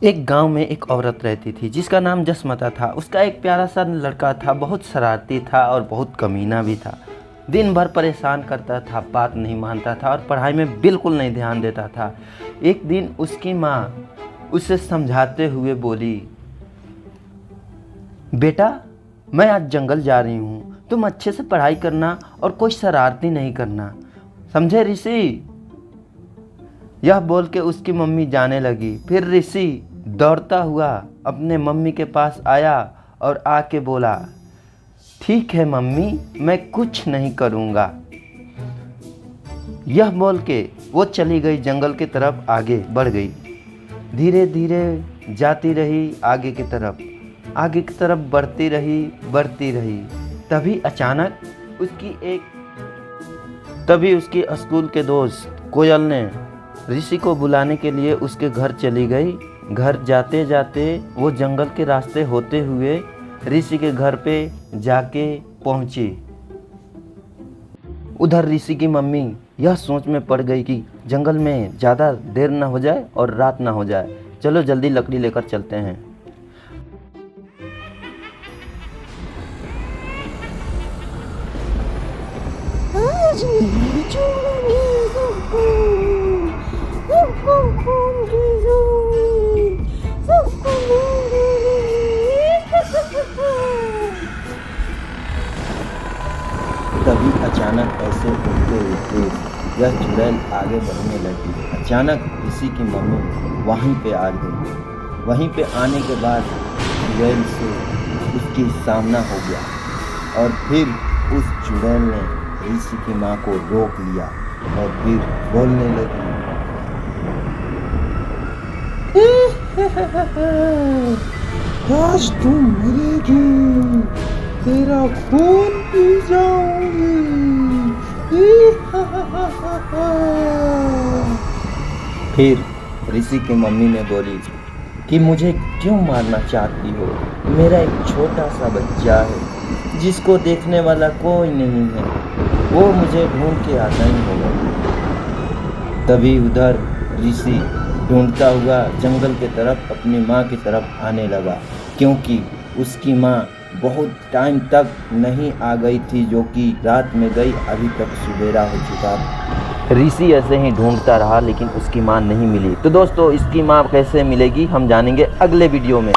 एक गांव में एक औरत रहती थी जिसका नाम जसमता था। उसका एक प्यारा सा लड़का था, बहुत शरारती था और बहुत कमीना भी था। दिन भर परेशान करता था, बात नहीं मानता था और पढ़ाई में बिल्कुल नहीं ध्यान देता था। एक दिन उसकी माँ उसे समझाते हुए बोली, बेटा मैं आज जंगल जा रही हूँ, तुम अच्छे से पढ़ाई करना और कोई शरारती नहीं करना, समझे ऋषि। यह बोल के उसकी मम्मी जाने लगी। फिर ऋषि दौड़ता हुआ अपने मम्मी के पास आया और आके बोला, ठीक है मम्मी, मैं कुछ नहीं करूँगा। यह बोल के वो चली गई, जंगल की तरफ आगे बढ़ गई। धीरे धीरे जाती रही, आगे की तरफ बढ़ती रही। तभी उसकी स्कूल के दोस्त कोयल ने ऋषि को बुलाने के लिए उसके घर चली गई। घर जाते जाते वो जंगल के रास्ते होते हुए ऋषि के घर पे जाके पहुंची। उधर ऋषि की मम्मी यह सोच में पड़ गई कि जंगल में ज़्यादा देर ना हो जाए और रात ना हो जाए, चलो जल्दी लकड़ी लेकर चलते हैं। तभी अचानक ऐसे उड़ते यह चुड़ैल आगे बढ़ने लगी। अचानक ऋषि की मम्मी वहीं पे आ गई। वहीं पे आने के बाद चुड़ैल से उसकी सामना हो गया और फिर उस चुड़ैल ने ऋषि की माँ को रोक लिया और फिर बोलने लगी, आज तुम मरेगी, तेरा खून पी जाऊंगी। फिर ऋषि की मम्मी ने बोली कि मुझे क्यों मारना चाहती हो, मेरा एक छोटा सा बच्चा है जिसको देखने वाला कोई नहीं है, वो मुझे ढूंढ के आता ही होगा। तभी उधर ऋषि ढूंढता हुआ जंगल की तरफ अपनी माँ की तरफ आने लगा, क्योंकि उसकी माँ बहुत टाइम तक नहीं आ गई थी, जो कि रात में गई, अभी तक सुबेरा हो चुका था। ऋषि ऐसे ही ढूंढता रहा लेकिन उसकी माँ नहीं मिली। तो दोस्तों, इसकी माँ कैसे मिलेगी हम जानेंगे अगले वीडियो में।